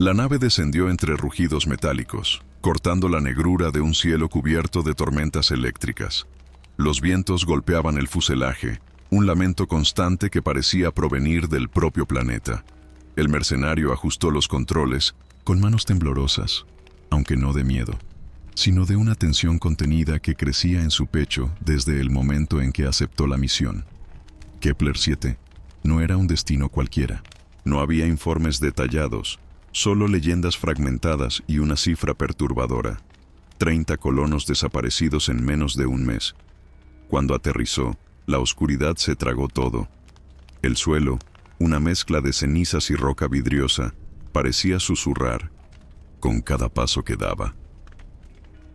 La nave descendió entre rugidos metálicos, cortando la negrura de un cielo cubierto de tormentas eléctricas. Los vientos golpeaban el fuselaje, un lamento constante que parecía provenir del propio planeta. El mercenario ajustó los controles con manos temblorosas, aunque no de miedo, sino de una tensión contenida que crecía en su pecho desde el momento en que aceptó la misión. Kepler 7 no era un destino cualquiera. No había informes detallados, solo leyendas fragmentadas y una cifra perturbadora: 30 colonos desaparecidos en menos de un mes. Cuando aterrizó, la oscuridad se tragó todo. El suelo, una mezcla de cenizas y roca vidriosa, parecía susurrar con cada paso que daba.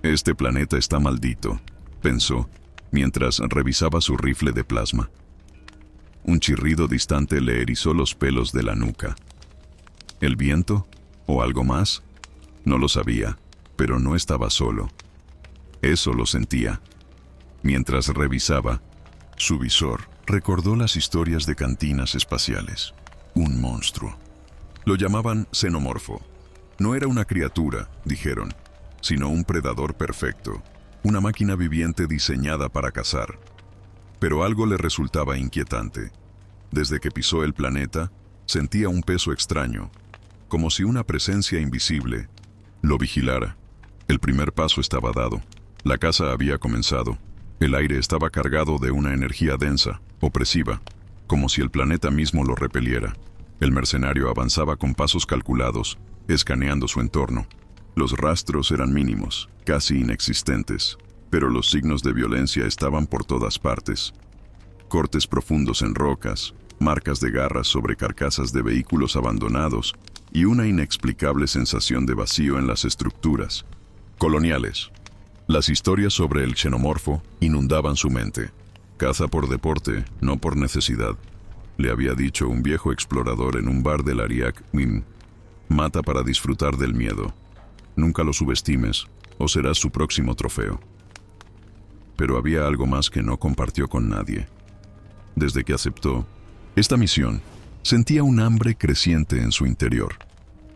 «Este planeta está maldito», pensó, mientras revisaba su rifle de plasma. Un chirrido distante le erizó los pelos de la nuca. ¿El viento? ¿O algo más? No lo sabía, pero no estaba solo. Eso lo sentía. Mientras revisaba, su visor recordó las historias de cantinas espaciales. Un monstruo. Lo llamaban xenomorfo. No era una criatura, dijeron, sino un predador perfecto, una máquina viviente diseñada para cazar. Pero algo le resultaba inquietante. Desde que pisó el planeta, sentía un peso extraño, como si una presencia invisible lo vigilara. El primer paso estaba dado. La caza había comenzado. El aire estaba cargado de una energía densa, opresiva, como si el planeta mismo lo repeliera. El mercenario avanzaba con pasos calculados, escaneando su entorno. Los rastros eran mínimos, casi inexistentes, pero los signos de violencia estaban por todas partes. Cortes profundos en rocas, marcas de garras sobre carcasas de vehículos abandonados y una inexplicable sensación de vacío en las estructuras. Coloniales. Las historias sobre el xenomorfo inundaban su mente. Caza por deporte, no por necesidad, le había dicho un viejo explorador en un bar del Ariak Mim. Mata para disfrutar del miedo. Nunca lo subestimes, o serás su próximo trofeo. Pero había algo más que no compartió con nadie. Desde que aceptó esta misión, sentía un hambre creciente en su interior.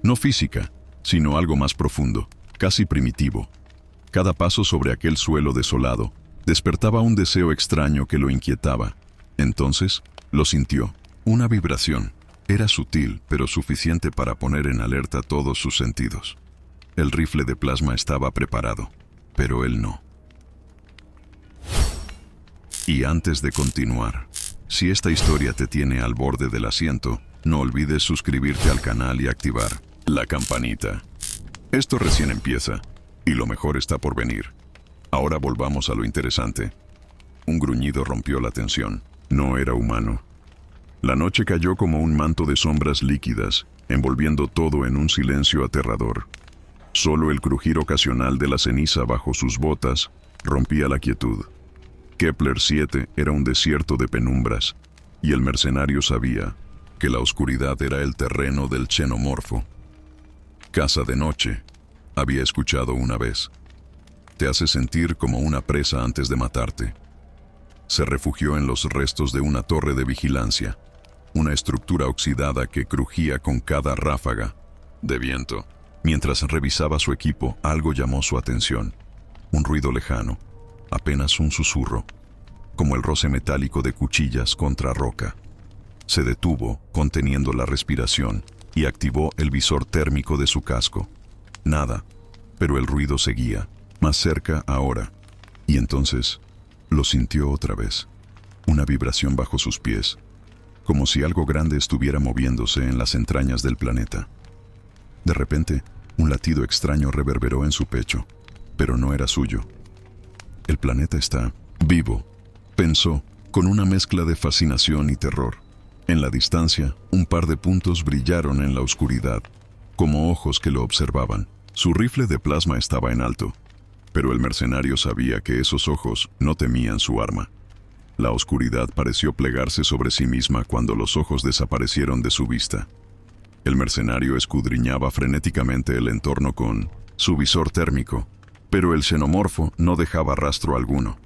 No física, sino algo más profundo, casi primitivo. Cada paso sobre aquel suelo desolado despertaba un deseo extraño que lo inquietaba. Entonces, lo sintió. Una vibración. Era sutil, pero suficiente para poner en alerta todos sus sentidos. El rifle de plasma estaba preparado, pero él no. Y antes de continuar, si esta historia te tiene al borde del asiento, no olvides suscribirte al canal y activar la campanita. Esto recién empieza, y lo mejor está por venir. Ahora volvamos a lo interesante. Un gruñido rompió la tensión. No era humano. La noche cayó como un manto de sombras líquidas, envolviendo todo en un silencio aterrador. Solo el crujir ocasional de la ceniza bajo sus botas rompía la quietud. Kepler 7 era un desierto de penumbras, y el mercenario sabía que la oscuridad era el terreno del xenomorfo. Caza de noche, había escuchado una vez. Te hace sentir como una presa antes de matarte. Se refugió en los restos de una torre de vigilancia, una estructura oxidada que crujía con cada ráfaga de viento. Mientras revisaba su equipo, algo llamó su atención. Un ruido lejano, apenas un susurro, como el roce metálico de cuchillas contra roca. Se detuvo, conteniendo la respiración, y activó el visor térmico de su casco. Nada, pero el ruido seguía, más cerca ahora, y entonces lo sintió otra vez. Una vibración bajo sus pies, como si algo grande estuviera moviéndose en las entrañas del planeta. De repente, un latido extraño reverberó en su pecho, pero no era suyo. El planeta está vivo, pensó, con una mezcla de fascinación y terror. En la distancia, un par de puntos brillaron en la oscuridad, como ojos que lo observaban. Su rifle de plasma estaba en alto, pero el mercenario sabía que esos ojos no temían su arma. La oscuridad pareció plegarse sobre sí misma cuando los ojos desaparecieron de su vista. El mercenario escudriñaba frenéticamente el entorno con su visor térmico, pero el xenomorfo no dejaba rastro alguno.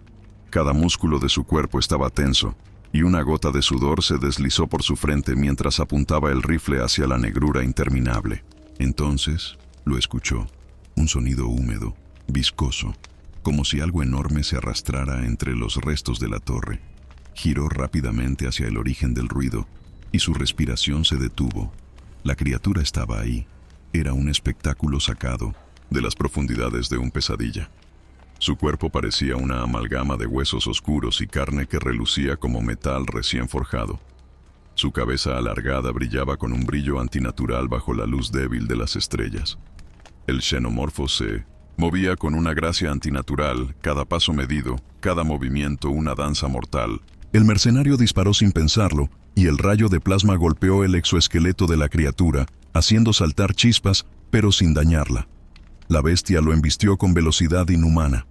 Cada músculo de su cuerpo estaba tenso, y una gota de sudor se deslizó por su frente mientras apuntaba el rifle hacia la negrura interminable. Entonces lo escuchó, un sonido húmedo, viscoso, como si algo enorme se arrastrara entre los restos de la torre. Giró rápidamente hacia el origen del ruido y su respiración se detuvo. La criatura estaba ahí. Era un espectáculo sacado de las profundidades de un pesadilla. Su cuerpo parecía una amalgama de huesos oscuros y carne que relucía como metal recién forjado. Su cabeza alargada brillaba con un brillo antinatural bajo la luz débil de las estrellas. El xenomorfo se movía con una gracia antinatural, cada paso medido, cada movimiento una danza mortal. El mercenario disparó sin pensarlo, y el rayo de plasma golpeó el exoesqueleto de la criatura, haciendo saltar chispas, pero sin dañarla. La bestia lo embistió con velocidad inhumana.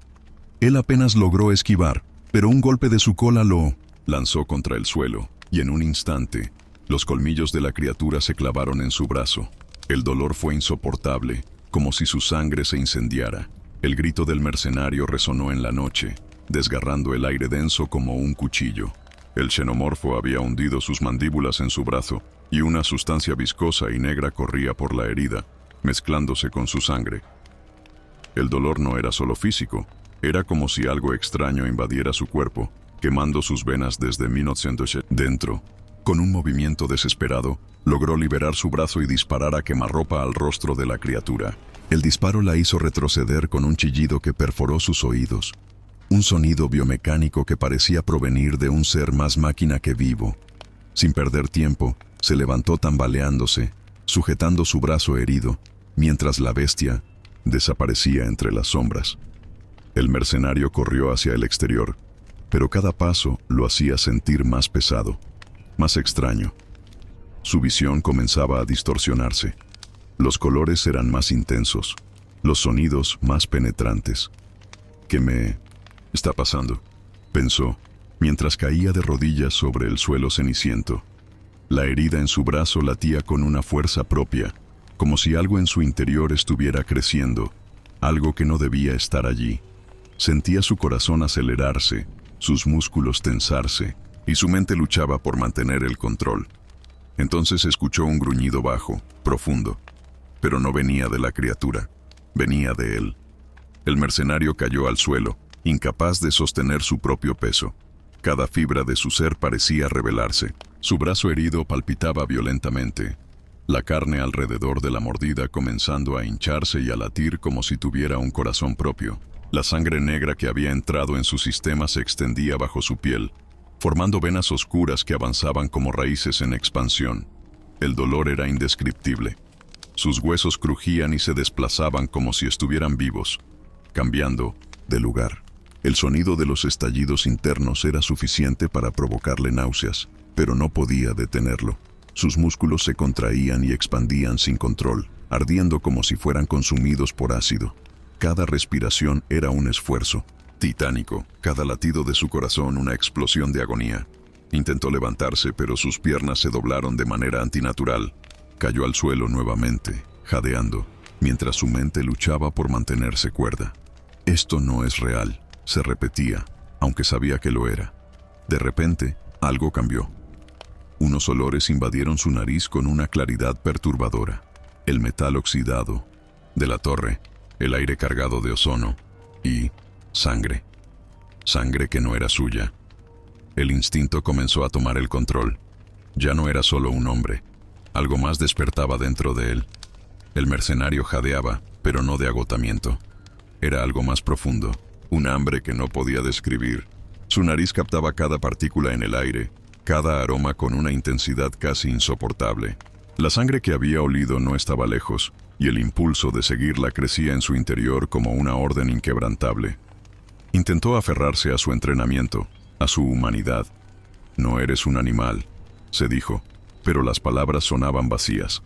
Él apenas logró esquivar, pero un golpe de su cola lo lanzó contra el suelo, y en un instante, los colmillos de la criatura se clavaron en su brazo. El dolor fue insoportable, como si su sangre se incendiara. El grito del mercenario resonó en la noche, desgarrando el aire denso como un cuchillo. El xenomorfo había hundido sus mandíbulas en su brazo, y una sustancia viscosa y negra corría por la herida, mezclándose con su sangre. El dolor no era solo físico, era como si algo extraño invadiera su cuerpo, quemando sus venas desde 1900. Dentro, con un movimiento desesperado, logró liberar su brazo y disparar a quemarropa al rostro de la criatura. El disparo la hizo retroceder con un chillido que perforó sus oídos. Un sonido biomecánico que parecía provenir de un ser más máquina que vivo. Sin perder tiempo, se levantó tambaleándose, sujetando su brazo herido, mientras la bestia desaparecía entre las sombras. El mercenario corrió hacia el exterior, pero cada paso lo hacía sentir más pesado, más extraño. Su visión comenzaba a distorsionarse. Los colores eran más intensos, los sonidos más penetrantes. ¿Qué me está pasando?, pensó, mientras caía de rodillas sobre el suelo ceniciento. La herida en su brazo latía con una fuerza propia, como si algo en su interior estuviera creciendo, algo que no debía estar allí. Sentía su corazón acelerarse, sus músculos tensarse, y su mente luchaba por mantener el control. Entonces escuchó un gruñido bajo, profundo, pero no venía de la criatura, venía de él. El mercenario cayó al suelo, incapaz de sostener su propio peso. Cada fibra de su ser parecía rebelarse. Su brazo herido palpitaba violentamente, la carne alrededor de la mordida comenzando a hincharse y a latir como si tuviera un corazón propio. La sangre negra que había entrado en su sistema se extendía bajo su piel, formando venas oscuras que avanzaban como raíces en expansión. El dolor era indescriptible. Sus huesos crujían y se desplazaban como si estuvieran vivos, cambiando de lugar. El sonido de los estallidos internos era suficiente para provocarle náuseas, pero no podía detenerlo. Sus músculos se contraían y expandían sin control, ardiendo como si fueran consumidos por ácido. Cada respiración era un esfuerzo titánico, cada latido de su corazón una explosión de agonía. Intentó levantarse, pero sus piernas se doblaron de manera antinatural. Cayó al suelo nuevamente, jadeando, mientras su mente luchaba por mantenerse cuerda. Esto no es real, se repetía, aunque sabía que lo era. De repente, algo cambió. Unos olores invadieron su nariz con una claridad perturbadora. El metal oxidado de la torre, el aire cargado de ozono y sangre. Sangre que no era suya. El instinto comenzó a tomar el control. Ya no era solo un hombre. Algo más despertaba dentro de él. El mercenario jadeaba, pero no de agotamiento. Era algo más profundo, un hambre que no podía describir. Su nariz captaba cada partícula en el aire, cada aroma con una intensidad casi insoportable. La sangre que había olido no estaba lejos, y el impulso de seguirla crecía en su interior como una orden inquebrantable. Intentó aferrarse a su entrenamiento, a su humanidad. «No eres un animal», se dijo, pero las palabras sonaban vacías.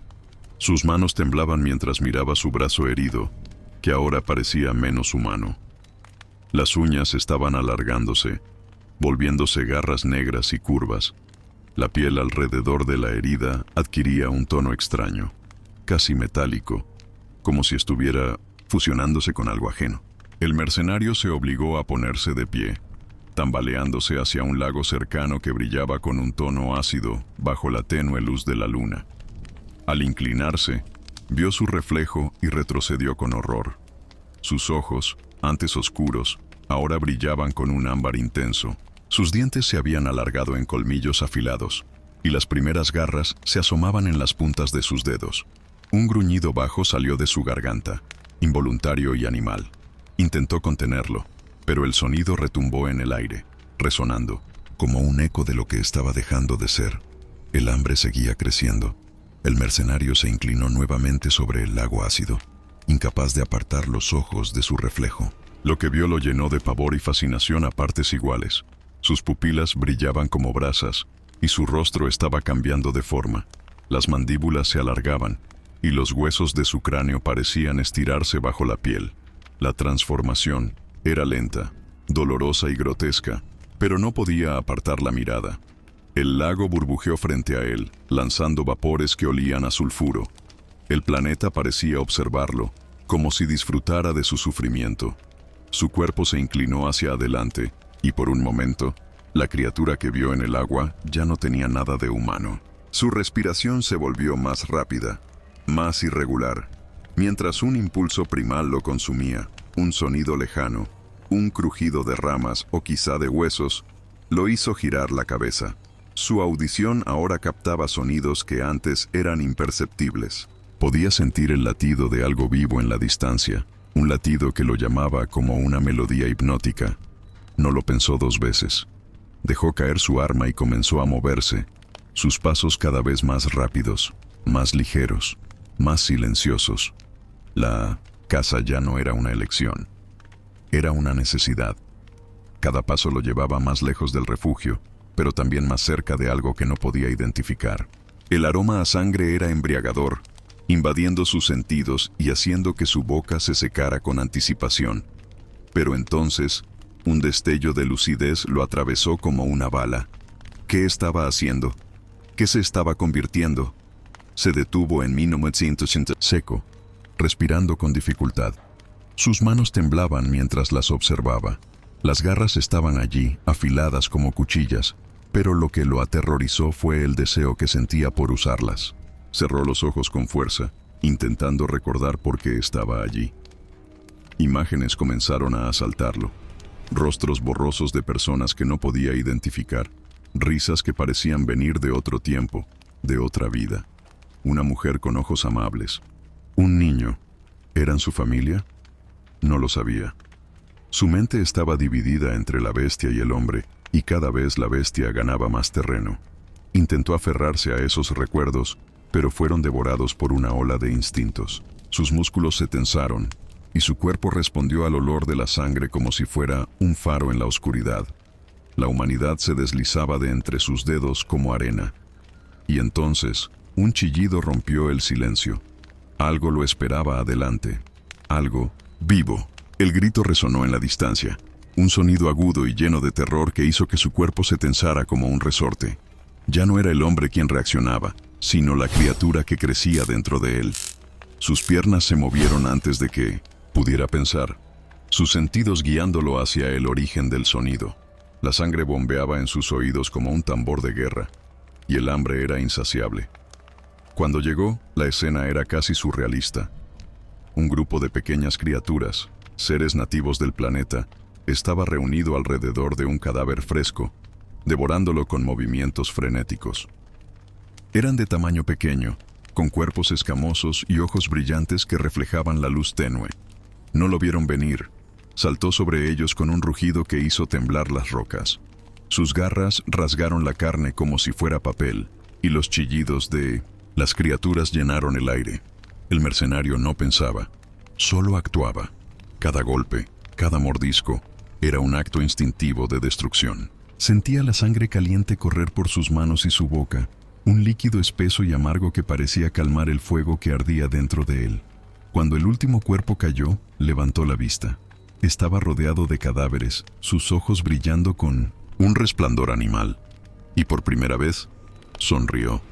Sus manos temblaban mientras miraba su brazo herido, que ahora parecía menos humano. Las uñas estaban alargándose, volviéndose garras negras y curvas. La piel alrededor de la herida adquiría un tono extraño, casi metálico, como si estuviera fusionándose con algo ajeno. El mercenario se obligó a ponerse de pie, tambaleándose hacia un lago cercano que brillaba con un tono ácido bajo la tenue luz de la luna. Al inclinarse, Vio su reflejo y retrocedió con horror. Sus ojos, antes oscuros, ahora brillaban con un ámbar intenso. Sus dientes se habían alargado en colmillos afilados, y las primeras garras se asomaban en las puntas de sus dedos. Un gruñido bajo salió de su garganta, involuntario y animal. Intentó contenerlo, pero el sonido retumbó en el aire, resonando, como un eco de lo que estaba dejando de ser. El hambre seguía creciendo. El mercenario se inclinó nuevamente sobre el lago ácido, incapaz de apartar los ojos de su reflejo. Lo que vio lo llenó de pavor y fascinación a partes iguales. Sus pupilas brillaban como brasas, y su rostro estaba cambiando de forma. Las mandíbulas se alargaban, y los huesos de su cráneo parecían estirarse bajo la piel. La transformación era lenta, dolorosa y grotesca, pero no podía apartar la mirada. El lago burbujeó frente a él, lanzando vapores que olían a sulfuro. El planeta parecía observarlo, como si disfrutara de su sufrimiento. Su cuerpo se inclinó hacia adelante, y por un momento, la criatura que vio en el agua ya no tenía nada de humano. Su respiración se volvió más rápida, más irregular, mientras un impulso primal lo consumía. Un sonido lejano, un crujido de ramas o quizá de huesos, lo hizo girar la cabeza. Su audición ahora captaba sonidos que antes eran imperceptibles. Podía sentir el latido de algo vivo en la distancia, un latido que lo llamaba como una melodía hipnótica. No lo pensó dos veces. Dejó caer su arma y comenzó a moverse, sus pasos cada vez más rápidos, más ligeros, más silenciosos. La caza ya no era una elección, era una necesidad. Cada paso lo llevaba más lejos del refugio, pero también más cerca de algo que no podía identificar. El aroma a sangre era embriagador, invadiendo sus sentidos y haciendo que su boca se secara con anticipación. Pero entonces, un destello de lucidez lo atravesó como una bala. ¿Qué estaba haciendo? ¿Qué se estaba convirtiendo? Se detuvo en 1980, seco, respirando con dificultad. Sus manos temblaban mientras las observaba. Las garras estaban allí, afiladas como cuchillas, pero lo que lo aterrorizó fue el deseo que sentía por usarlas. Cerró los ojos con fuerza, intentando recordar por qué estaba allí. Imágenes comenzaron a asaltarlo. Rostros borrosos de personas que no podía identificar. Risas que parecían venir de otro tiempo, de otra vida. Una mujer con ojos amables. Un niño. ¿Eran su familia? No lo sabía. Su mente estaba dividida entre la bestia y el hombre, y cada vez la bestia ganaba más terreno. Intentó aferrarse a esos recuerdos, pero fueron devorados por una ola de instintos. Sus músculos se tensaron, y su cuerpo respondió al olor de la sangre como si fuera un faro en la oscuridad. La humanidad se deslizaba de entre sus dedos como arena. Y entonces, un chillido rompió el silencio. Algo lo esperaba adelante. Algo vivo. El grito resonó en la distancia. Un sonido agudo y lleno de terror que hizo que su cuerpo se tensara como un resorte. Ya no era el hombre quien reaccionaba, sino la criatura que crecía dentro de él. Sus piernas se movieron antes de que pudiera pensar, sus sentidos guiándolo hacia el origen del sonido. La sangre bombeaba en sus oídos como un tambor de guerra, y el hambre era insaciable. Cuando llegó, la escena era casi surrealista. Un grupo de pequeñas criaturas, seres nativos del planeta, estaba reunido alrededor de un cadáver fresco, devorándolo con movimientos frenéticos. Eran de tamaño pequeño, con cuerpos escamosos y ojos brillantes que reflejaban la luz tenue. No lo vieron venir. Saltó sobre ellos con un rugido que hizo temblar las rocas. Sus garras rasgaron la carne como si fuera papel, y los chillidos de las criaturas llenaron el aire. El mercenario no pensaba, solo actuaba. Cada golpe, cada mordisco, era un acto instintivo de destrucción. Sentía la sangre caliente correr por sus manos y su boca, un líquido espeso y amargo que parecía calmar el fuego que ardía dentro de él. Cuando el último cuerpo cayó, levantó la vista. Estaba rodeado de cadáveres, sus ojos brillando con un resplandor animal. Y por primera vez, sonrió.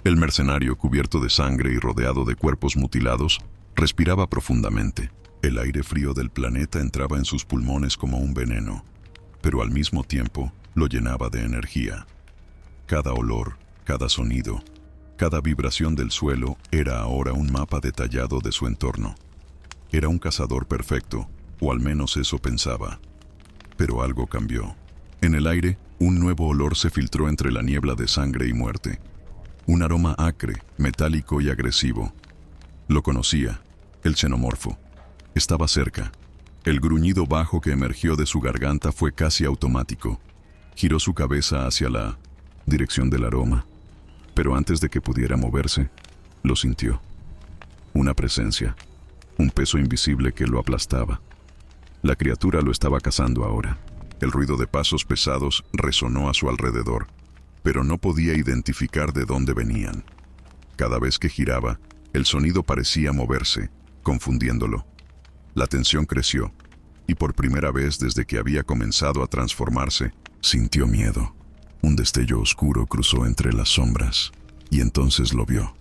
El mercenario, cubierto de sangre y rodeado de cuerpos mutilados, respiraba profundamente. El aire frío del planeta entraba en sus pulmones como un veneno, pero al mismo tiempo lo llenaba de energía. Cada olor, cada sonido, Cada vibración del suelo era ahora un mapa detallado de su entorno. Era un cazador perfecto, o al menos eso pensaba. Pero algo cambió. En el aire, un nuevo olor se filtró entre la niebla de sangre y muerte. Un aroma acre, metálico y agresivo. Lo conocía, el xenomorfo. Estaba cerca. El gruñido bajo que emergió de su garganta fue casi automático. Giró su cabeza hacia la dirección del aroma. Pero antes de que pudiera moverse, lo sintió. Una presencia, un peso invisible que lo aplastaba. La criatura lo estaba cazando ahora. El ruido de pasos pesados resonó a su alrededor, pero no podía identificar de dónde venían. Cada vez que giraba, el sonido parecía moverse, confundiéndolo. La tensión creció, y por primera vez desde que había comenzado a transformarse, sintió miedo. Un destello oscuro cruzó entre las sombras, y entonces lo vio.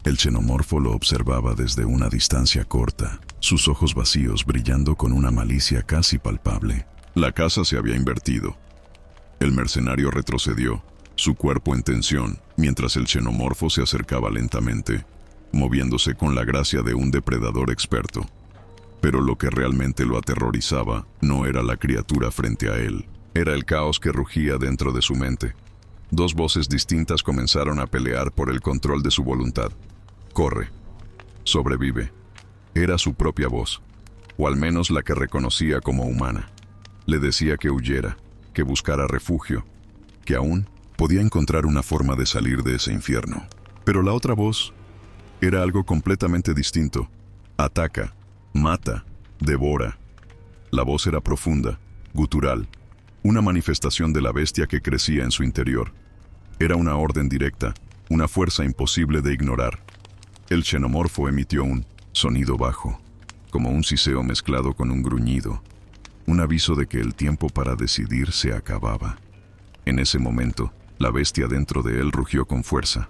El xenomorfo lo observaba desde una distancia corta, sus ojos vacíos brillando con una malicia casi palpable. La caza se había invertido. El mercenario retrocedió, su cuerpo en tensión, mientras el xenomorfo se acercaba lentamente, moviéndose con la gracia de un depredador experto. Pero lo que realmente lo aterrorizaba no era la criatura frente a él, era el caos que rugía dentro de su mente. Dos voces distintas comenzaron a pelear por el control de su voluntad. Corre. Sobrevive. Era su propia voz, o al menos la que reconocía como humana. Le decía que huyera, que buscara refugio, que aún podía encontrar una forma de salir de ese infierno. Pero la otra voz era algo completamente distinto. Ataca, mata, devora. La voz era profunda, gutural, una manifestación de la bestia que crecía en su interior. Era una orden directa, una fuerza imposible de ignorar. El xenomorfo emitió un sonido bajo, como un siseo mezclado con un gruñido, un aviso de que el tiempo para decidir se acababa. En ese momento, la bestia dentro de él rugió con fuerza,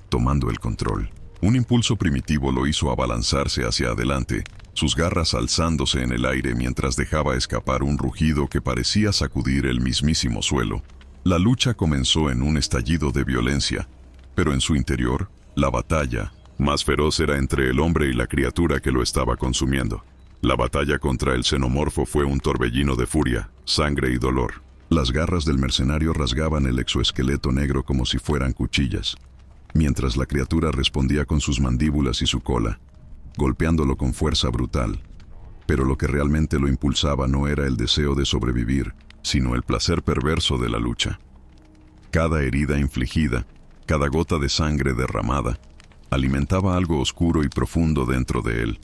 tomando el control. Un impulso primitivo lo hizo abalanzarse hacia adelante, sus garras alzándose en el aire mientras dejaba escapar un rugido que parecía sacudir el mismísimo suelo. La lucha comenzó en un estallido de violencia, pero en su interior, la batalla más feroz era entre el hombre y la criatura que lo estaba consumiendo. La batalla contra el xenomorfo fue un torbellino de furia, sangre y dolor. Las garras del mercenario rasgaban el exoesqueleto negro como si fueran cuchillas, mientras la criatura respondía con sus mandíbulas y su cola, golpeándolo con fuerza brutal. Pero lo que realmente lo impulsaba no era el deseo de sobrevivir, sino el placer perverso de la lucha. Cada herida infligida, cada gota de sangre derramada, alimentaba algo oscuro y profundo dentro de él.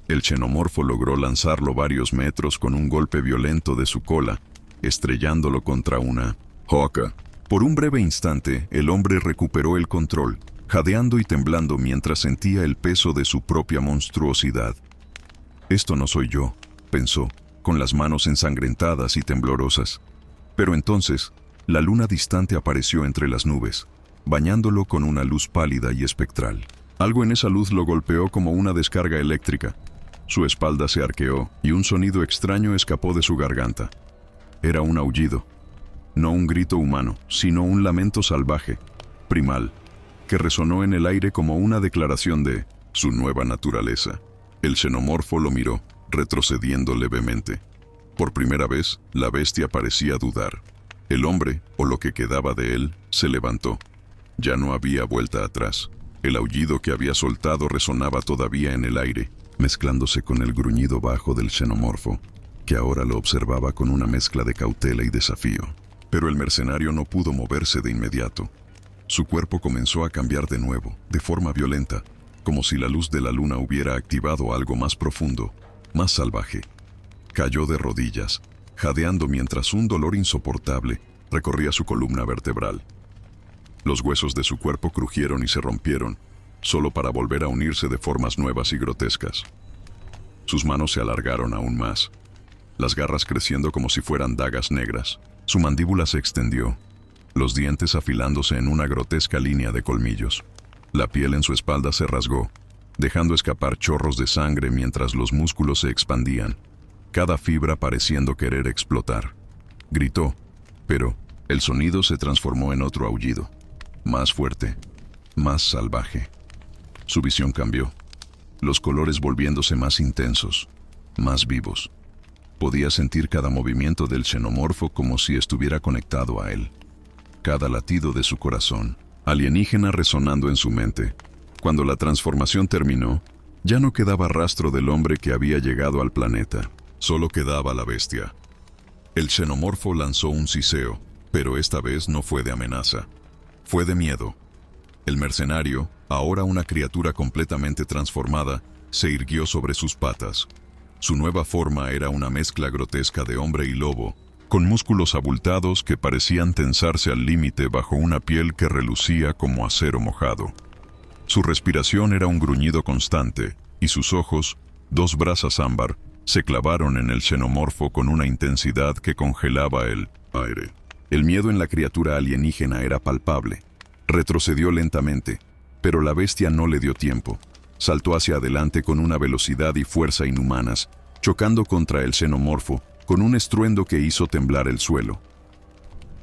El xenomorfo logró lanzarlo varios metros con un golpe violento de su cola, estrellándolo contra una hoca. Por un breve instante, el hombre recuperó el control, jadeando y temblando mientras sentía el peso de su propia monstruosidad. «Esto no soy yo», pensó, con las manos ensangrentadas y temblorosas. Pero entonces, la luna distante apareció entre las nubes, bañándolo con una luz pálida y espectral. Algo en esa luz lo golpeó como una descarga eléctrica. Su espalda se arqueó y un sonido extraño escapó de su garganta. Era un aullido. No un grito humano, sino un lamento salvaje, primal, que resonó en el aire como una declaración de su nueva naturaleza. El xenomorfo lo miró, retrocediendo levemente. Por primera vez, la bestia parecía dudar. El hombre, o lo que quedaba de él, se levantó. Ya no había vuelta atrás. El aullido que había soltado resonaba todavía en el aire, mezclándose con el gruñido bajo del xenomorfo, que ahora lo observaba con una mezcla de cautela y desafío. Pero el mercenario no pudo moverse de inmediato. Su cuerpo comenzó a cambiar de nuevo, de forma violenta, como si la luz de la luna hubiera activado algo más profundo, más salvaje. Cayó de rodillas, jadeando mientras un dolor insoportable recorría su columna vertebral. Los huesos de su cuerpo crujieron y se rompieron, solo para volver a unirse de formas nuevas y grotescas. Sus manos se alargaron aún más, las garras creciendo como si fueran dagas negras. Su mandíbula se extendió, los dientes afilándose en una grotesca línea de colmillos. La piel en su espalda se rasgó, dejando escapar chorros de sangre mientras los músculos se expandían, cada fibra pareciendo querer explotar. Gritó, pero el sonido se transformó en otro aullido, más fuerte, más salvaje. Su visión cambió, los colores volviéndose más intensos, más vivos. Podía sentir cada movimiento del xenomorfo como si estuviera conectado a él. Cada latido de su corazón, alienígena resonando en su mente. Cuando la transformación terminó, ya no quedaba rastro del hombre que había llegado al planeta. Solo quedaba la bestia. El xenomorfo lanzó un siseo, pero esta vez no fue de amenaza. Fue de miedo. El mercenario, ahora una criatura completamente transformada, se irguió sobre sus patas. Su nueva forma era una mezcla grotesca de hombre y lobo, con músculos abultados que parecían tensarse al límite bajo una piel que relucía como acero mojado. Su respiración era un gruñido constante, y sus ojos, dos brasas ámbar, se clavaron en el xenomorfo con una intensidad que congelaba el aire. El miedo en la criatura alienígena era palpable. Retrocedió lentamente, pero la bestia no le dio tiempo. Saltó hacia adelante con una velocidad y fuerza inhumanas, chocando contra el xenomorfo con un estruendo que hizo temblar el suelo.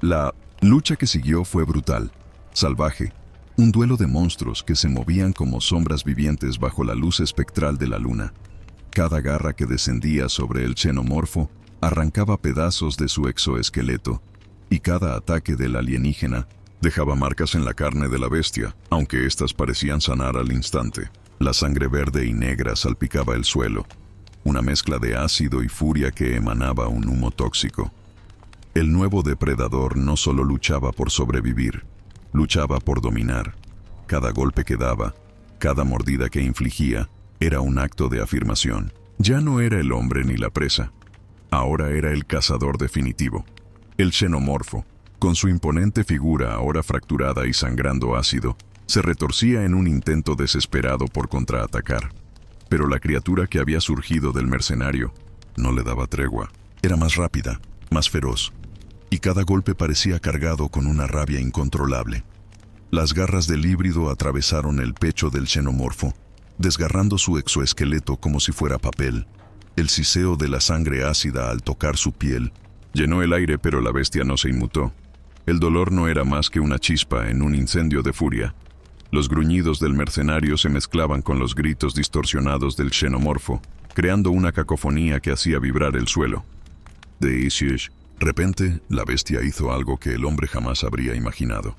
La lucha que siguió fue brutal, salvaje, un duelo de monstruos que se movían como sombras vivientes bajo la luz espectral de la luna. Cada garra que descendía sobre el xenomorfo arrancaba pedazos de su exoesqueleto, y cada ataque del alienígena dejaba marcas en la carne de la bestia, aunque éstas parecían sanar al instante. La sangre verde y negra salpicaba el suelo, una mezcla de ácido y furia que emanaba un humo tóxico. El nuevo depredador no solo luchaba por sobrevivir, luchaba por dominar. Cada golpe que daba, cada mordida que infligía, era un acto de afirmación. Ya no era el hombre ni la presa. Ahora era el cazador definitivo. El xenomorfo, con su imponente figura ahora fracturada y sangrando ácido, se retorcía en un intento desesperado por contraatacar. Pero la criatura que había surgido del mercenario no le daba tregua. Era más rápida, más feroz, y cada golpe parecía cargado con una rabia incontrolable. Las garras del híbrido atravesaron el pecho del xenomorfo, desgarrando su exoesqueleto como si fuera papel. El siseo de la sangre ácida al tocar su piel llenó el aire, pero la bestia no se inmutó. El dolor no era más que una chispa en un incendio de furia. Los gruñidos del mercenario se mezclaban con los gritos distorsionados del xenomorfo, creando una cacofonía que hacía vibrar el suelo. De repente, la bestia hizo algo que el hombre jamás habría imaginado.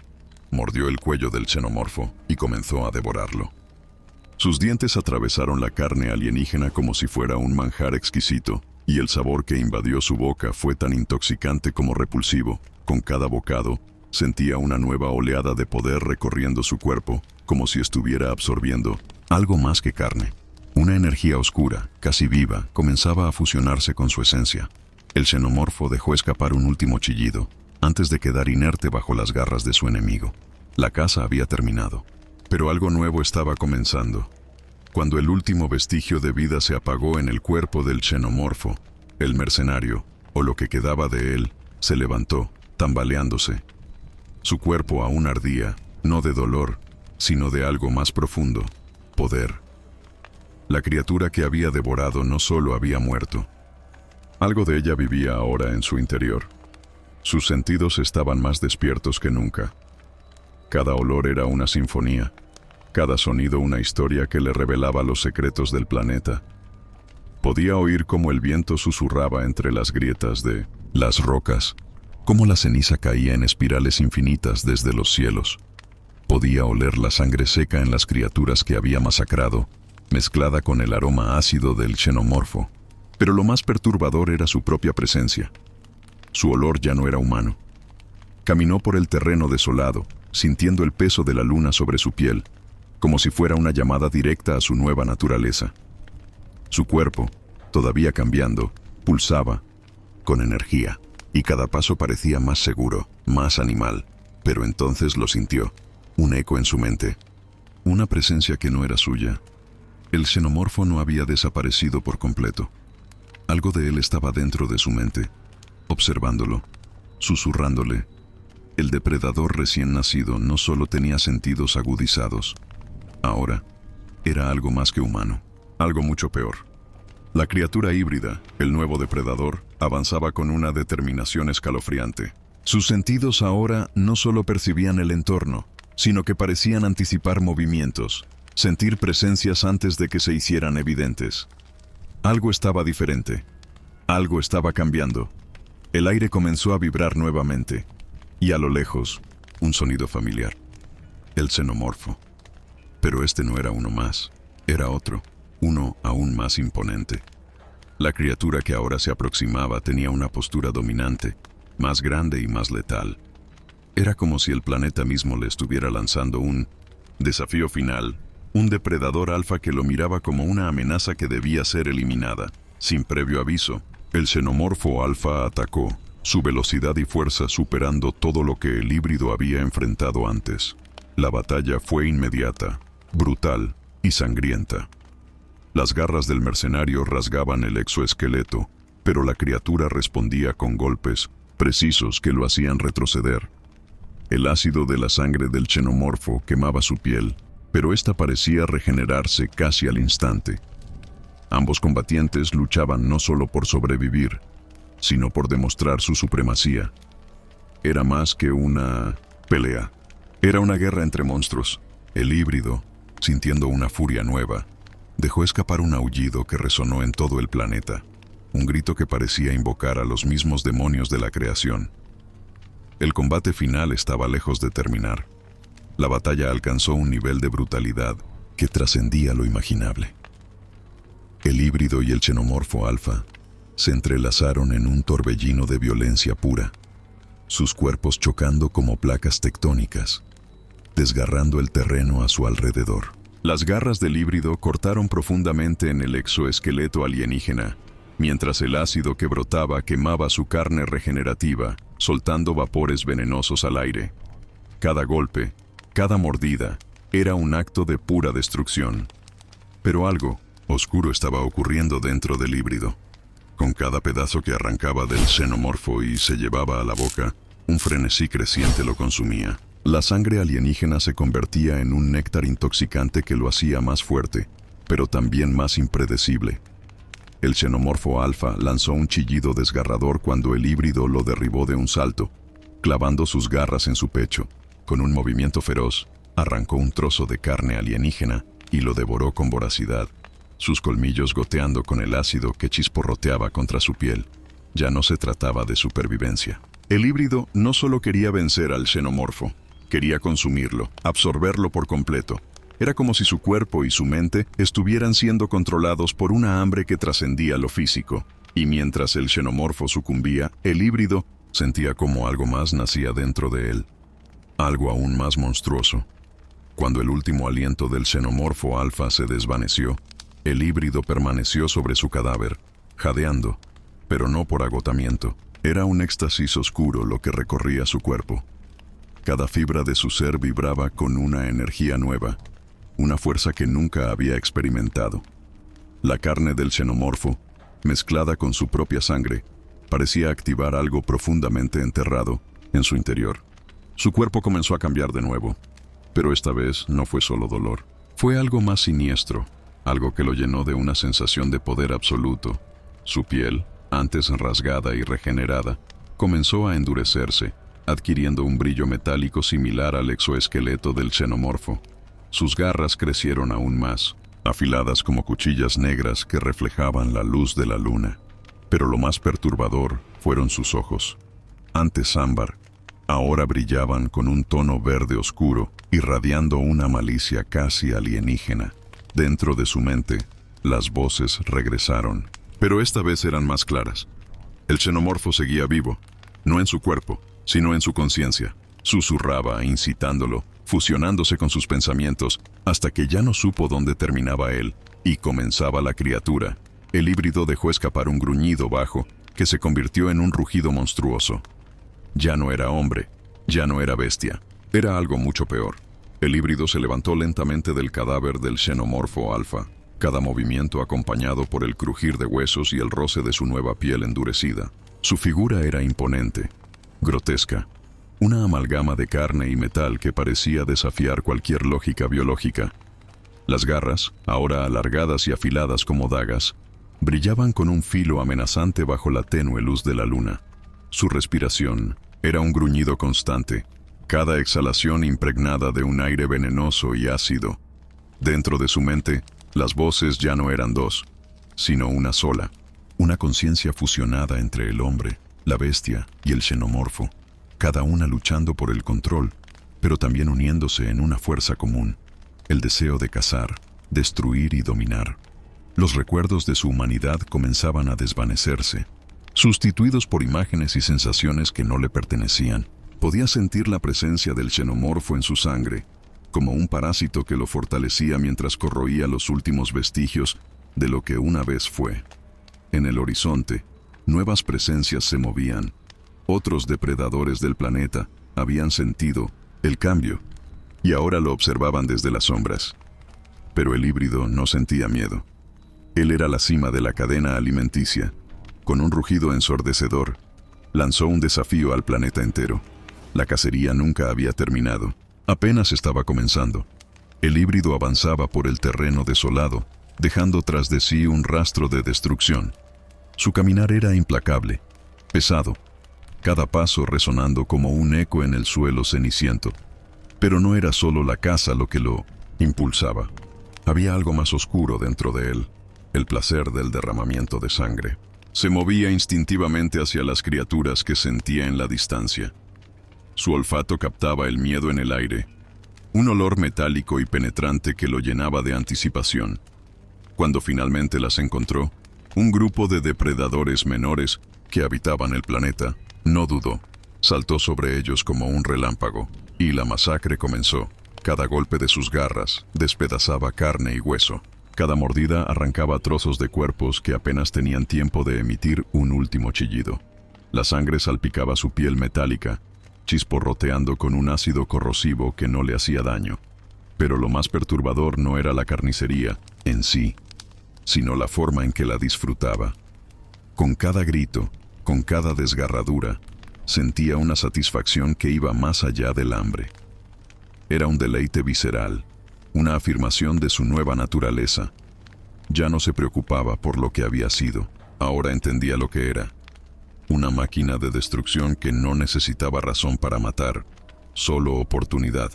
Mordió el cuello del xenomorfo y comenzó a devorarlo. Sus dientes atravesaron la carne alienígena como si fuera un manjar exquisito, y el sabor que invadió su boca fue tan intoxicante como repulsivo. Con cada bocado, sentía una nueva oleada de poder recorriendo su cuerpo, como si estuviera absorbiendo algo más que carne. Una energía oscura, casi viva, comenzaba a fusionarse con su esencia. El xenomorfo dejó escapar un último chillido, antes de quedar inerte bajo las garras de su enemigo. La caza había terminado, pero algo nuevo estaba comenzando. Cuando el último vestigio de vida se apagó en el cuerpo del xenomorfo, el mercenario, o lo que quedaba de él, se levantó, tambaleándose. Su cuerpo aún ardía, no de dolor, sino de algo más profundo: poder. La criatura que había devorado no solo había muerto. Algo de ella vivía ahora en su interior. Sus sentidos estaban más despiertos que nunca. Cada olor era una sinfonía, cada sonido una historia que le revelaba los secretos del planeta. Podía oír cómo el viento susurraba entre las grietas de las rocas, cómo la ceniza caía en espirales infinitas desde los cielos. Podía oler la sangre seca en las criaturas que había masacrado, mezclada con el aroma ácido del xenomorfo. Pero lo más perturbador era su propia presencia. Su olor ya no era humano. Caminó por el terreno desolado, sintiendo el peso de la luna sobre su piel, como si fuera una llamada directa a su nueva naturaleza. Su cuerpo, todavía cambiando, pulsaba con energía, y cada paso parecía más seguro, más animal. Pero entonces lo sintió, un eco en su mente, una presencia que no era suya. El xenomorfo no había desaparecido por completo. Algo de él estaba dentro de su mente, observándolo, susurrándole. El depredador recién nacido no solo tenía sentidos agudizados. Ahora, era algo más que humano, algo mucho peor. La criatura híbrida, el nuevo depredador, avanzaba con una determinación escalofriante. Sus sentidos ahora no solo percibían el entorno, sino que parecían anticipar movimientos, sentir presencias antes de que se hicieran evidentes. Algo estaba diferente. Algo estaba cambiando. El aire comenzó a vibrar nuevamente, y a lo lejos, un sonido familiar. El xenomorfo. Pero este no era uno más, era otro, uno aún más imponente. La criatura que ahora se aproximaba tenía una postura dominante, más grande y más letal. Era como si el planeta mismo le estuviera lanzando un desafío final, un depredador alfa que lo miraba como una amenaza que debía ser eliminada. Sin previo aviso, el xenomorfo alfa atacó, su velocidad y fuerza superando todo lo que el híbrido había enfrentado antes. La batalla fue inmediata, brutal y sangrienta. Las garras del mercenario rasgaban el exoesqueleto, pero la criatura respondía con golpes precisos que lo hacían retroceder. El ácido de la sangre del xenomorfo quemaba su piel, pero ésta parecía regenerarse casi al instante. Ambos combatientes luchaban no solo por sobrevivir, sino por demostrar su supremacía. Era más que una pelea. Era una guerra entre monstruos. El híbrido, sintiendo una furia nueva, dejó escapar un aullido que resonó en todo el planeta, un grito que parecía invocar a los mismos demonios de la creación. El combate final estaba lejos de terminar. La batalla alcanzó un nivel de brutalidad que trascendía lo imaginable. El híbrido y el xenomorfo alfa se entrelazaron en un torbellino de violencia pura, sus cuerpos chocando como placas tectónicas, desgarrando el terreno a su alrededor. Las garras del híbrido cortaron profundamente en el exoesqueleto alienígena, mientras el ácido que brotaba quemaba su carne regenerativa, soltando vapores venenosos al aire. Cada golpe, cada mordida, era un acto de pura destrucción. Pero algo oscuro estaba ocurriendo dentro del híbrido. Con cada pedazo que arrancaba del xenomorfo y se llevaba a la boca, un frenesí creciente lo consumía. La sangre alienígena se convertía en un néctar intoxicante que lo hacía más fuerte, pero también más impredecible. El xenomorfo alfa lanzó un chillido desgarrador cuando el híbrido lo derribó de un salto, clavando sus garras en su pecho. Con un movimiento feroz, arrancó un trozo de carne alienígena y lo devoró con voracidad, sus colmillos goteando con el ácido que chisporroteaba contra su piel. Ya no se trataba de supervivencia. El híbrido no solo quería vencer al xenomorfo, quería consumirlo, absorberlo por completo. Era como si su cuerpo y su mente estuvieran siendo controlados por una hambre que trascendía lo físico. Y mientras el xenomorfo sucumbía, el híbrido sentía como algo más nacía dentro de él. Algo aún más monstruoso. Cuando el último aliento del xenomorfo alfa se desvaneció, el híbrido permaneció sobre su cadáver, jadeando, pero no por agotamiento. Era un éxtasis oscuro lo que recorría su cuerpo. Cada fibra de su ser vibraba con una energía nueva, una fuerza que nunca había experimentado. La carne del xenomorfo, mezclada con su propia sangre, parecía activar algo profundamente enterrado en su interior. Su cuerpo comenzó a cambiar de nuevo, pero esta vez no fue solo dolor. Fue algo más siniestro, algo que lo llenó de una sensación de poder absoluto. Su piel, antes rasgada y regenerada, comenzó a endurecerse, adquiriendo un brillo metálico similar al exoesqueleto del xenomorfo. Sus garras crecieron aún más, afiladas como cuchillas negras que reflejaban la luz de la luna. Pero lo más perturbador fueron sus ojos. Antes ámbar, ahora brillaban con un tono verde oscuro, irradiando una malicia casi alienígena. Dentro de su mente, las voces regresaron, pero esta vez eran más claras. El xenomorfo seguía vivo, no en su cuerpo, sino en su conciencia. Susurraba, incitándolo, fusionándose con sus pensamientos, hasta que ya no supo dónde terminaba él, y comenzaba la criatura. El híbrido dejó escapar un gruñido bajo, que se convirtió en un rugido monstruoso. Ya no era hombre, ya no era bestia, era algo mucho peor. El híbrido se levantó lentamente del cadáver del xenomorfo alfa, cada movimiento acompañado por el crujir de huesos y el roce de su nueva piel endurecida. Su figura era imponente, grotesca, una amalgama de carne y metal que parecía desafiar cualquier lógica biológica. Las garras, ahora alargadas y afiladas como dagas, brillaban con un filo amenazante bajo la tenue luz de la luna. Su respiración era un gruñido constante, cada exhalación impregnada de un aire venenoso y ácido. Dentro de su mente, las voces ya no eran dos, sino una sola, una conciencia fusionada entre el hombre, la bestia y el xenomorfo, cada una luchando por el control, pero también uniéndose en una fuerza común, el deseo de cazar, destruir y dominar. Los recuerdos de su humanidad comenzaban a desvanecerse, sustituidos por imágenes y sensaciones que no le pertenecían. Podía sentir la presencia del xenomorfo en su sangre, como un parásito que lo fortalecía mientras corroía los últimos vestigios de lo que una vez fue. En el horizonte, nuevas presencias se movían. Otros depredadores del planeta habían sentido el cambio y ahora lo observaban desde las sombras. Pero el híbrido no sentía miedo. Él era la cima de la cadena alimenticia. Con un rugido ensordecedor, lanzó un desafío al planeta entero. La cacería nunca había terminado. Apenas estaba comenzando. El híbrido avanzaba por el terreno desolado, dejando tras de sí un rastro de destrucción. Su caminar era implacable, pesado, cada paso resonando como un eco en el suelo ceniciento. Pero no era solo la caza lo que lo impulsaba. Había algo más oscuro dentro de él, el placer del derramamiento de sangre. Se movía instintivamente hacia las criaturas que sentía en la distancia. Su olfato captaba el miedo en el aire, un olor metálico y penetrante que lo llenaba de anticipación. Cuando finalmente las encontró, un grupo de depredadores menores que habitaban el planeta, no dudó. Saltó sobre ellos como un relámpago, y la masacre comenzó. Cada golpe de sus garras despedazaba carne y hueso. Cada mordida arrancaba trozos de cuerpos que apenas tenían tiempo de emitir un último chillido. La sangre salpicaba su piel metálica, chisporroteando con un ácido corrosivo que no le hacía daño. Pero lo más perturbador no era la carnicería en sí, sino la forma en que la disfrutaba. Con cada grito, con cada desgarradura, sentía una satisfacción que iba más allá del hambre. Era un deleite visceral, una afirmación de su nueva naturaleza. Ya no se preocupaba por lo que había sido, ahora entendía lo que era. Una máquina de destrucción que no necesitaba razón para matar, solo oportunidad.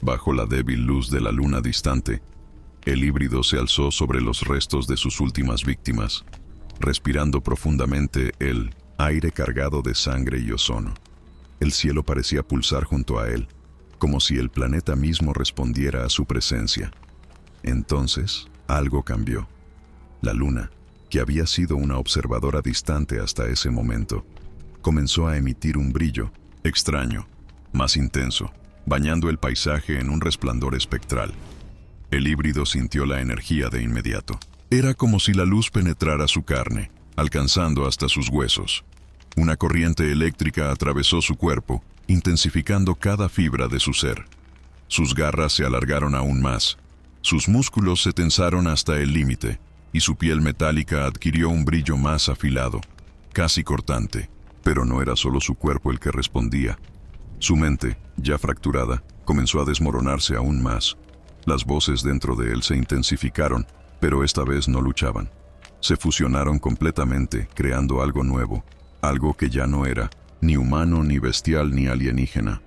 Bajo la débil luz de la luna distante, el híbrido se alzó sobre los restos de sus últimas víctimas, respirando profundamente el aire cargado de sangre y ozono. El cielo parecía pulsar junto a él, como si el planeta mismo respondiera a su presencia. Entonces, algo cambió. La luna, que había sido una observadora distante hasta ese momento, comenzó a emitir un brillo extraño, más intenso, bañando el paisaje en un resplandor espectral. El híbrido sintió la energía de inmediato. Era como si la luz penetrara su carne, alcanzando hasta sus huesos. Una corriente eléctrica atravesó su cuerpo, intensificando cada fibra de su ser. Sus garras se alargaron aún más, sus músculos se tensaron hasta el límite, y su piel metálica adquirió un brillo más afilado, casi cortante. Pero no era solo su cuerpo el que respondía. Su mente, ya fracturada, comenzó a desmoronarse aún más. Las voces dentro de él se intensificaron, pero esta vez no luchaban. Se fusionaron completamente, creando algo nuevo, algo que ya no era ni humano, ni bestial, ni alienígena.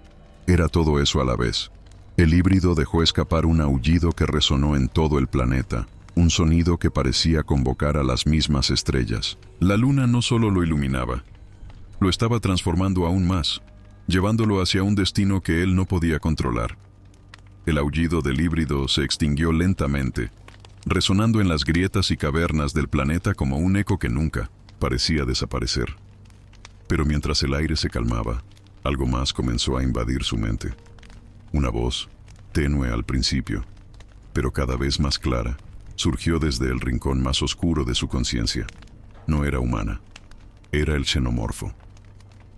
Era todo eso a la vez. El híbrido dejó escapar un aullido que resonó en todo el planeta, un sonido que parecía convocar a las mismas estrellas. La luna no solo lo iluminaba, lo estaba transformando aún más, llevándolo hacia un destino que él no podía controlar. El aullido del híbrido se extinguió lentamente, resonando en las grietas y cavernas del planeta como un eco que nunca parecía desaparecer. Pero mientras el aire se calmaba, algo más comenzó a invadir su mente. Una voz, tenue al principio, pero cada vez más clara, surgió desde el rincón más oscuro de su conciencia. No era humana, era el xenomorfo.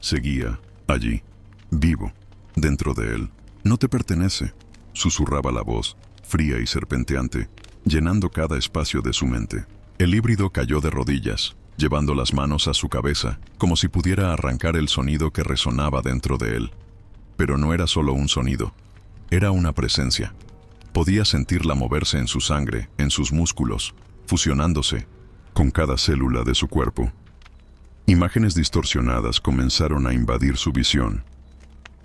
Seguía allí, vivo, dentro de él. No te pertenece, susurraba la voz, fría y serpenteante, llenando cada espacio de su mente. El híbrido cayó de rodillas, llevando las manos a su cabeza, como si pudiera arrancar el sonido que resonaba dentro de él. Pero no era solo un sonido, era una presencia. Podía sentirla moverse en su sangre, en sus músculos, fusionándose con cada célula de su cuerpo. Imágenes distorsionadas comenzaron a invadir su visión.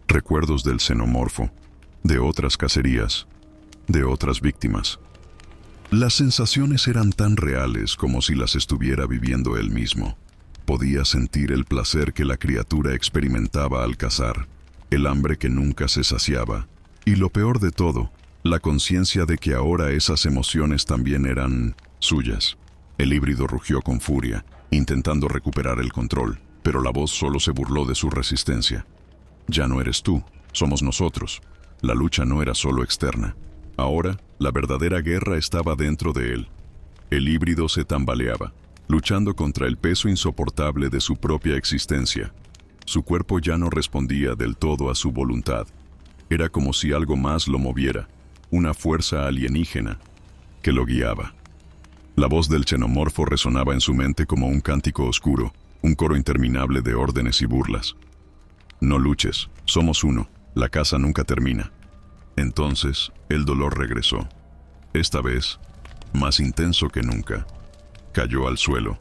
recuerdos del xenomorfo, de otras cacerías, de otras víctimas. Las sensaciones eran tan reales como si las estuviera viviendo él mismo. Podía sentir el placer que la criatura experimentaba al cazar, el hambre que nunca se saciaba, y lo peor de todo, la conciencia de que ahora esas emociones también eran suyas. El híbrido rugió con furia, intentando recuperar el control, pero la voz solo se burló de su resistencia. Ya no eres tú, somos nosotros. La lucha no era solo externa. Ahora, la verdadera guerra estaba dentro de él. El híbrido se tambaleaba, luchando contra el peso insoportable de su propia existencia. Su cuerpo ya no respondía del todo a su voluntad. Era como si algo más lo moviera, una fuerza alienígena que lo guiaba. La voz del xenomorfo resonaba en su mente como un cántico oscuro, un coro interminable de órdenes y burlas. No luches, somos uno, la caza nunca termina. Entonces, el dolor regresó. Esta vez, más intenso que nunca. Cayó al suelo,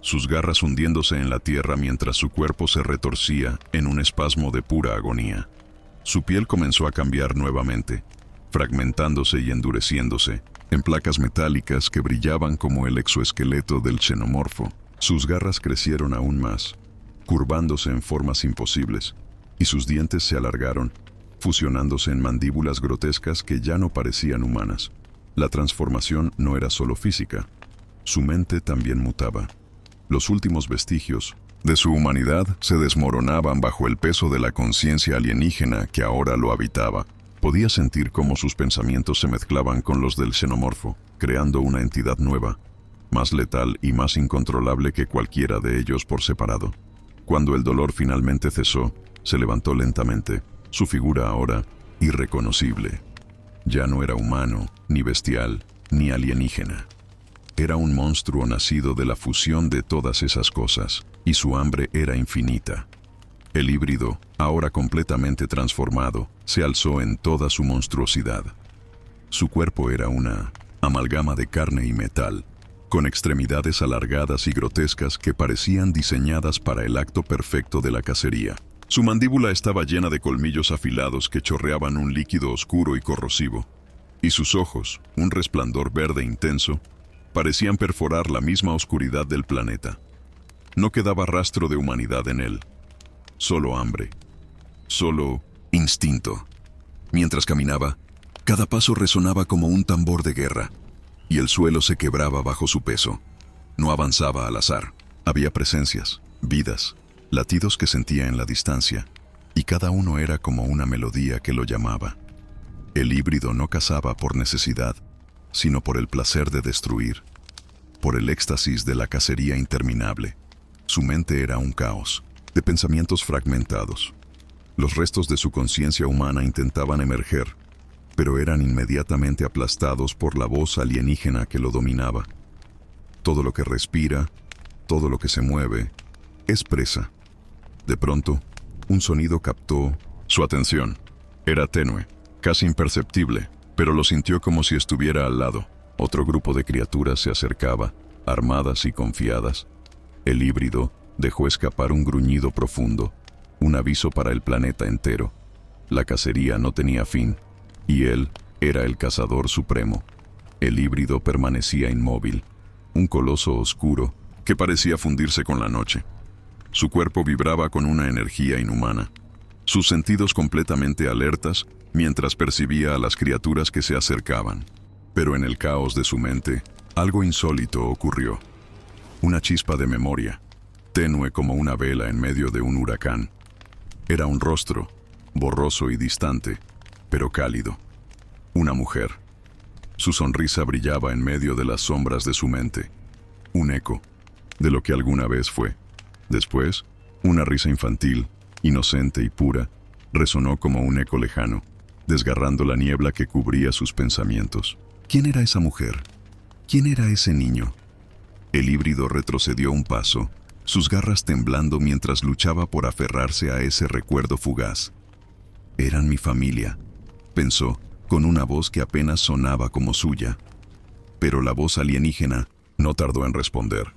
sus garras hundiéndose en la tierra mientras su cuerpo se retorcía en un espasmo de pura agonía. Su piel comenzó a cambiar nuevamente, fragmentándose y endureciéndose, en placas metálicas que brillaban como el exoesqueleto del xenomorfo. Sus garras crecieron aún más, curvándose en formas imposibles, y sus dientes se alargaron, fusionándose en mandíbulas grotescas que ya no parecían humanas. La transformación no era solo física, su mente también mutaba. Los últimos vestigios de su humanidad se desmoronaban bajo el peso de la conciencia alienígena que ahora lo habitaba. Podía sentir cómo sus pensamientos se mezclaban con los del xenomorfo, creando una entidad nueva, más letal y más incontrolable que cualquiera de ellos por separado. Cuando el dolor finalmente cesó, se levantó lentamente, su figura ahora irreconocible. Ya no era humano, ni bestial, ni alienígena. Era un monstruo nacido de la fusión de todas esas cosas, y su hambre era infinita. El híbrido, ahora completamente transformado, se alzó en toda su monstruosidad. Su cuerpo era una amalgama de carne y metal, con extremidades alargadas y grotescas que parecían diseñadas para el acto perfecto de la cacería. Su mandíbula estaba llena de colmillos afilados que chorreaban un líquido oscuro y corrosivo, y sus ojos, un resplandor verde intenso, parecían perforar la misma oscuridad del planeta. No quedaba rastro de humanidad en él. Solo hambre. Solo instinto. Mientras caminaba, cada paso resonaba como un tambor de guerra, y el suelo se quebraba bajo su peso. No avanzaba al azar. Había presencias, vidas, latidos que sentía en la distancia, y cada uno era como una melodía que lo llamaba. El híbrido no cazaba por necesidad, sino por el placer de destruir, por el éxtasis de la cacería interminable. Su mente era un caos, de pensamientos fragmentados. Los restos de su conciencia humana intentaban emerger, pero eran inmediatamente aplastados por la voz alienígena que lo dominaba. Todo lo que respira, todo lo que se mueve, es presa. De pronto, un sonido captó su atención. Era tenue, casi imperceptible, pero lo sintió como si estuviera al lado. Otro grupo de criaturas se acercaba, armadas y confiadas. El híbrido dejó escapar un gruñido profundo, un aviso para el planeta entero. La cacería no tenía fin, y él era el cazador supremo. El híbrido permanecía inmóvil, un coloso oscuro que parecía fundirse con la noche. Su cuerpo vibraba con una energía inhumana, sus sentidos completamente alertas mientras percibía a las criaturas que se acercaban. Pero en el caos de su mente, algo insólito ocurrió. Una chispa de memoria, tenue como una vela en medio de un huracán. Era un rostro, borroso y distante, pero cálido. Una mujer. Su sonrisa brillaba en medio de las sombras de su mente. Un eco de lo que alguna vez fue. Después, una risa infantil, inocente y pura, resonó como un eco lejano, desgarrando la niebla que cubría sus pensamientos. ¿Quién era esa mujer? ¿Quién era ese niño? El híbrido retrocedió un paso, sus garras temblando mientras luchaba por aferrarse a ese recuerdo fugaz. Eran mi familia, pensó, con una voz que apenas sonaba como suya. Pero la voz alienígena no tardó en responder.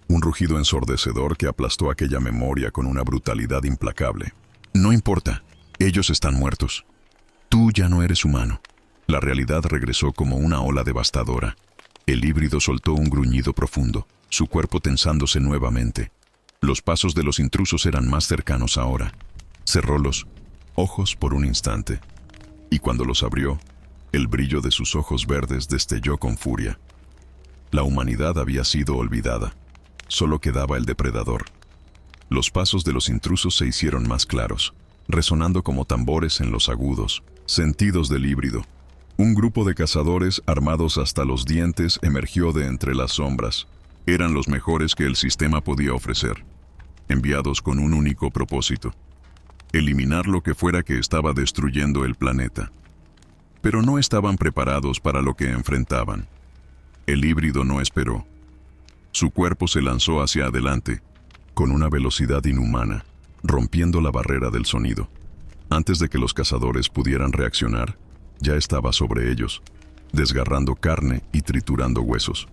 Un rugido ensordecedor que aplastó aquella memoria con una brutalidad implacable. No importa, Ellos están muertos. Tú ya no eres humano. La realidad regresó como una ola devastadora. El híbrido soltó un gruñido profundo, su cuerpo tensándose nuevamente. Los pasos de los intrusos eran más cercanos ahora. Cerró los ojos por un instante, y cuando los abrió, el brillo de sus ojos verdes destelló con furia. La humanidad había sido olvidada. Solo quedaba el depredador. Los pasos de los intrusos se hicieron más claros, resonando como tambores en los agudos sentidos del híbrido. Un grupo de cazadores armados hasta los dientes emergió de entre las sombras. Eran los mejores que el sistema podía ofrecer, enviados con un único propósito: eliminar lo que fuera que estaba destruyendo el planeta. Pero no estaban preparados para lo que enfrentaban. El híbrido no esperó. Su cuerpo se lanzó hacia adelante, con una velocidad inhumana, rompiendo la barrera del sonido. Antes de que los cazadores pudieran reaccionar, ya estaba sobre ellos, desgarrando carne y triturando huesos.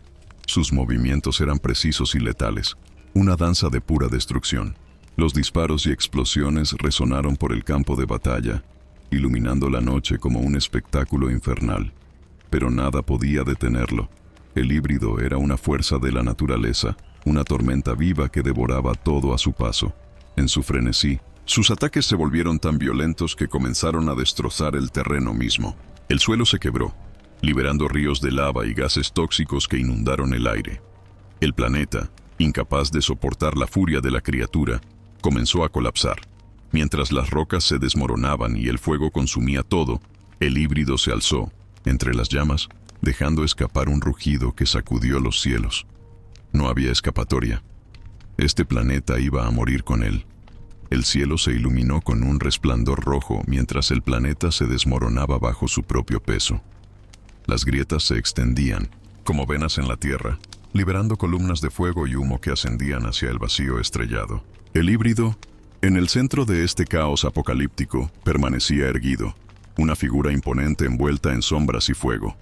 Sus movimientos eran precisos y letales, una danza de pura destrucción. Los disparos y explosiones resonaron por el campo de batalla, iluminando la noche como un espectáculo infernal. Pero nada podía detenerlo. El híbrido era una fuerza de la naturaleza, una tormenta viva que devoraba todo a su paso. En su frenesí, sus ataques se volvieron tan violentos que comenzaron a destrozar el terreno mismo. El suelo se quebró, liberando ríos de lava y gases tóxicos que inundaron el aire. El planeta, incapaz de soportar la furia de la criatura, comenzó a colapsar. Mientras las rocas se desmoronaban y el fuego consumía todo, el híbrido se alzó, entre las llamas, dejando escapar un rugido que sacudió los cielos. No había escapatoria. Este planeta iba a morir con él. El cielo se iluminó con un resplandor rojo mientras el planeta se desmoronaba bajo su propio peso. Las grietas se extendían, como venas en la tierra, liberando columnas de fuego y humo que ascendían hacia el vacío estrellado. El híbrido, en el centro de este caos apocalíptico, permanecía erguido, una figura imponente envuelta en sombras y fuego.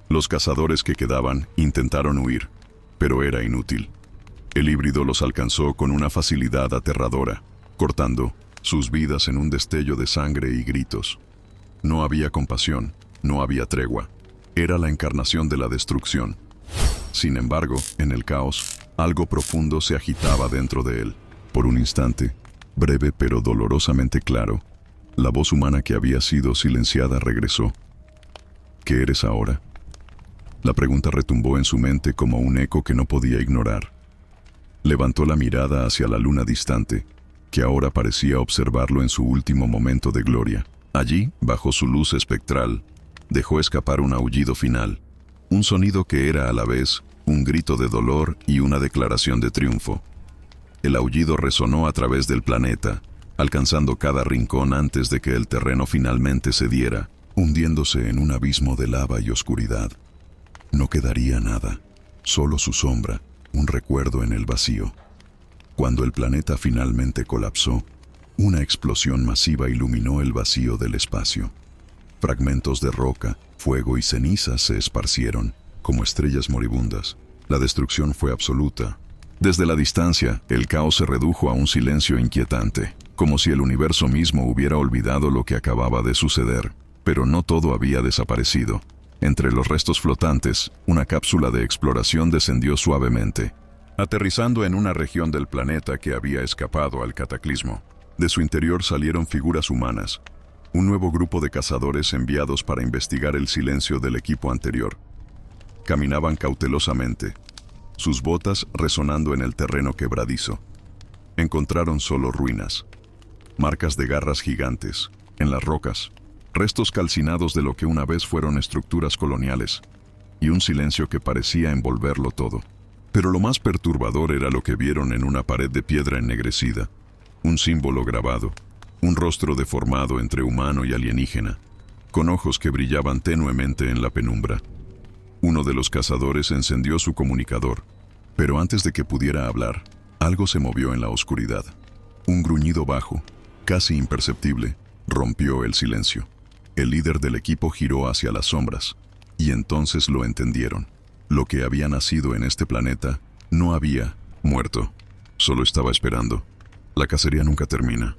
Los cazadores que quedaban intentaron huir, pero era inútil. El híbrido los alcanzó con una facilidad aterradora, cortando sus vidas en un destello de sangre y gritos. No había compasión, no había tregua. Era la encarnación de la destrucción. Sin embargo, en el caos, algo profundo se agitaba dentro de él. Por un instante, breve pero dolorosamente claro, la voz humana que había sido silenciada regresó. ¿Qué eres ahora? La pregunta retumbó en su mente como un eco que no podía ignorar. Levantó la mirada hacia la luna distante, que ahora parecía observarlo en su último momento de gloria. Allí, bajo su luz espectral, dejó escapar un aullido final, un sonido que era a la vez un grito de dolor y una declaración de triunfo. El aullido resonó a través del planeta, alcanzando cada rincón antes de que el terreno finalmente cediera, hundiéndose en un abismo de lava y oscuridad. No quedaría nada, solo su sombra, un recuerdo en el vacío. Cuando el planeta finalmente colapsó, una explosión masiva iluminó el vacío del espacio. Fragmentos de roca, fuego y cenizas se esparcieron, como estrellas moribundas. La destrucción fue absoluta. Desde la distancia, el caos se redujo a un silencio inquietante, como si el universo mismo hubiera olvidado lo que acababa de suceder. Pero no todo había desaparecido. Entre los restos flotantes, una cápsula de exploración descendió suavemente, aterrizando en una región del planeta que había escapado al cataclismo. De su interior salieron figuras humanas, un nuevo grupo de cazadores enviados para investigar el silencio del equipo anterior. Caminaban cautelosamente, sus botas resonando en el terreno quebradizo. Encontraron solo ruinas, marcas de garras gigantes, en las rocas, restos calcinados de lo que una vez fueron estructuras coloniales, y un silencio que parecía envolverlo todo. Pero lo más perturbador era lo que vieron en una pared de piedra ennegrecida, un símbolo grabado, un rostro deformado entre humano y alienígena, con ojos que brillaban tenuemente en la penumbra. Uno de los cazadores encendió su comunicador, pero antes de que pudiera hablar, algo se movió en la oscuridad. Un gruñido bajo, casi imperceptible, rompió el silencio. El líder del equipo giró hacia las sombras, y entonces lo entendieron. Lo que había nacido en este planeta no había muerto, solo estaba esperando. La cacería nunca termina.